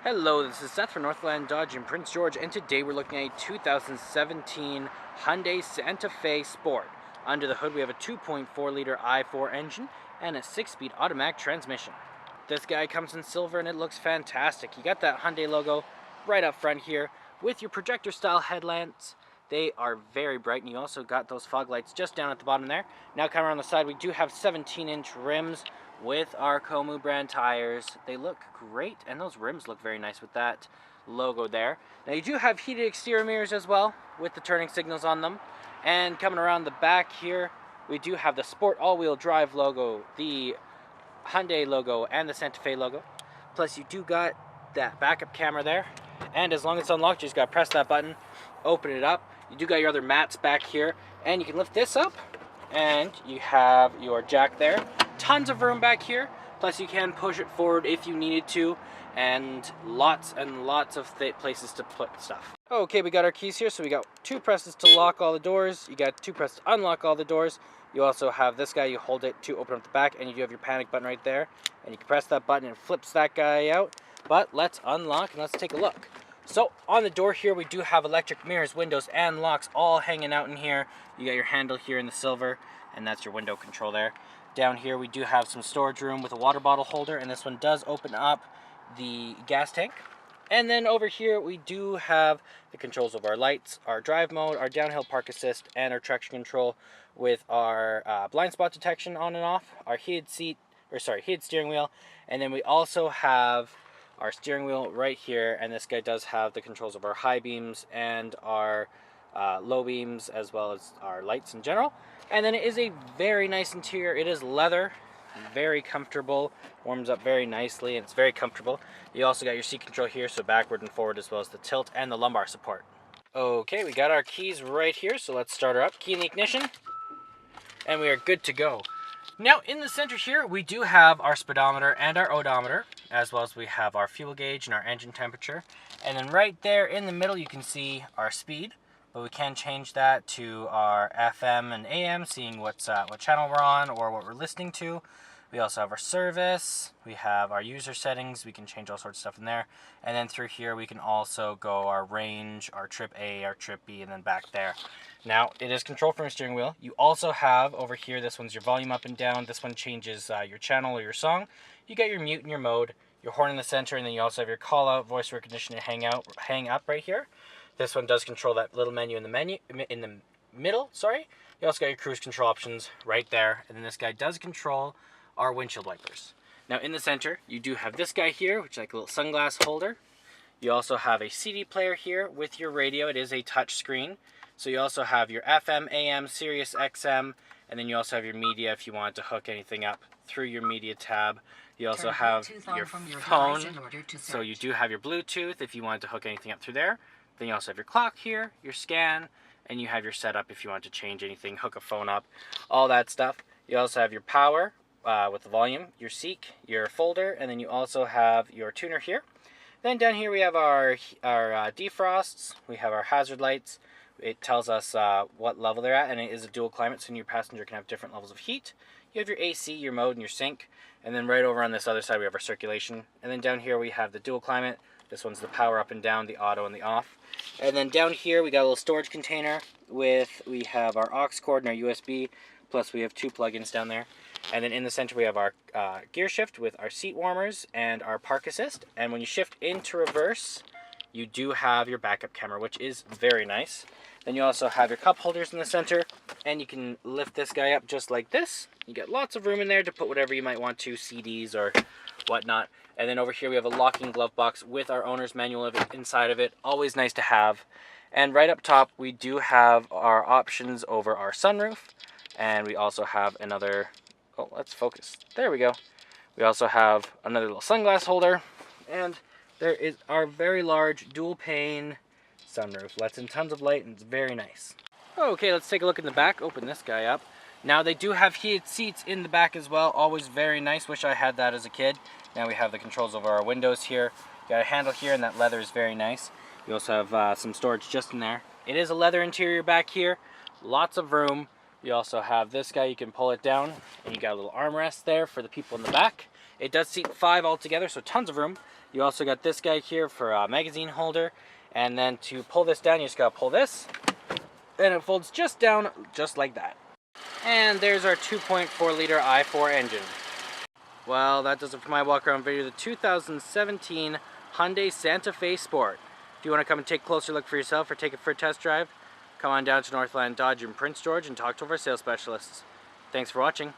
Hello, this is Seth from Northland Dodge in Prince George, and today we're looking at a 2017 Hyundai Santa Fe Sport. Under the hood we have a 2.4-liter i4 engine and a 6-speed automatic transmission. This guy comes in silver and it looks fantastic. You got that Hyundai logo right up front here with your projector style headlamps. They are very bright, and you also got those fog lights just down at the bottom there. Now coming around the side, we do have 17-inch rims with our Komu brand tires. They look great, and those rims look very nice with that logo there. Now you do have heated exterior mirrors as well with the turning signals on them. And coming around the back here, we do have the Sport all-wheel drive logo, the Hyundai logo, and the Santa Fe logo. Plus you do got that backup camera there. And as long as it's unlocked, you just got to press that button, open it up. You do got your other mats back here, and you can lift this up, and you have your jack there. Tons of room back here, plus you can push it forward if you needed to, and lots of places to put stuff. Okay, we got our keys here, so we got 2 presses to lock all the doors. You got 2 presses to unlock all the doors. You also have this guy, you hold it to open up the back, and you do have your panic button right there, and you can press that button and it flips that guy out. But let's unlock and let's take a look. So on the door here we do have electric mirrors, windows, and locks all hanging out in here. You got your handle here in the silver, and that's your window control there. Down here we do have some storage room with a water bottle holder, and this one does open up the gas tank. And then over here we do have the controls of our lights, our drive mode, our downhill park assist, and our traction control with our blind spot detection on and off, our heated steering wheel, and then we also have our steering wheel right here, and this guy does have the controls of our high beams and our low beams, as well as our lights in general. And then it is a very nice interior. It is leather, very comfortable, warms up very nicely, and it's very comfortable. You also got your seat control here, so backward and forward, as well as the tilt and the lumbar support. Okay, we got our keys right here, so let's start her up. Key in the ignition, and we are good to go. Now in the center here we do have our speedometer and our odometer, as well as we have our fuel gauge and our engine temperature. And then right there in the middle you can see our speed, but we can change that to our FM and AM, seeing what channel we're on or what we're listening to. We also have our service, we have our user settings, we can change all sorts of stuff in there. And then through here we can also go our range, our trip A, our trip B, and then back there. Now, it is controlled from your steering wheel. You also have over here, this one's your volume up and down. This one changes your channel or your song. You got your mute and your mode, your horn in the center, and then you also have your call out, voice recognition, and hang up right here. This one does control that little menu in the middle, sorry. You also got your cruise control options right there. And then this guy does control our windshield wipers. Now in the center, you do have this guy here, which is like a little sunglass holder. You also have a CD player here with your radio. It is a touch screen. So you also have your FM, AM, Sirius XM, and then you also have your media if you wanted to hook anything up through your media tab. You also have your phone, so you do have your Bluetooth if you wanted to hook anything up through there. Then you also have your clock here, your scan, and you have your setup if you want to change anything, hook a phone up, all that stuff. You also have your power with the volume, your seek, your folder, and then you also have your tuner here. Then down here we have our defrosts, we have our hazard lights. It tells us what level they're at, and it is a dual climate, so your passenger can have different levels of heat. You have your AC, your mode, and your sync. And then right over on this other side we have our circulation. And then down here we have the dual climate. This one's the power up and down, the auto and the off. And then down here we got a little storage container we have our aux cord and our USB, plus we have 2 plugins down there. And then in the center we have our gear shift with our seat warmers and our park assist. And when you shift into reverse, you do have your backup camera, which is very nice. Then you also have your cup holders in the center, and you can lift this guy up just like this. You get lots of room in there to put whatever you might want to, CDs or whatnot. And then over here we have a locking glove box with our owner's manual inside of it. Always nice to have. And right up top we do have our options over our sunroof, and we also have another, oh, let's focus. There we go. We also have another little sunglass holder, and there is our very large dual pane sunroof. Lets in tons of light, and it's very nice. Okay, let's take a look in the back. Open this guy up. Now they do have heated seats in the back as well. Always very nice. Wish I had that as a kid. Now we have the controls over our windows here. Got a handle here, and that leather is very nice. We also have some storage just in there. It is a leather interior back here. Lots of room. You also have this guy, you can pull it down, and you got a little armrest there for the people in the back. It does seat 5 altogether, so tons of room. You also got this guy here for a magazine holder, and then to pull this down, you just gotta pull this, and it folds just down, just like that. And there's our 2.4 liter i4 engine. Well, that does it for my walk around video of the 2017 Hyundai Santa Fe Sport. If you want to come and take a closer look for yourself or take it for a test drive, come on down to Northland Dodge in Prince George and talk to our sales specialists. Thanks for watching.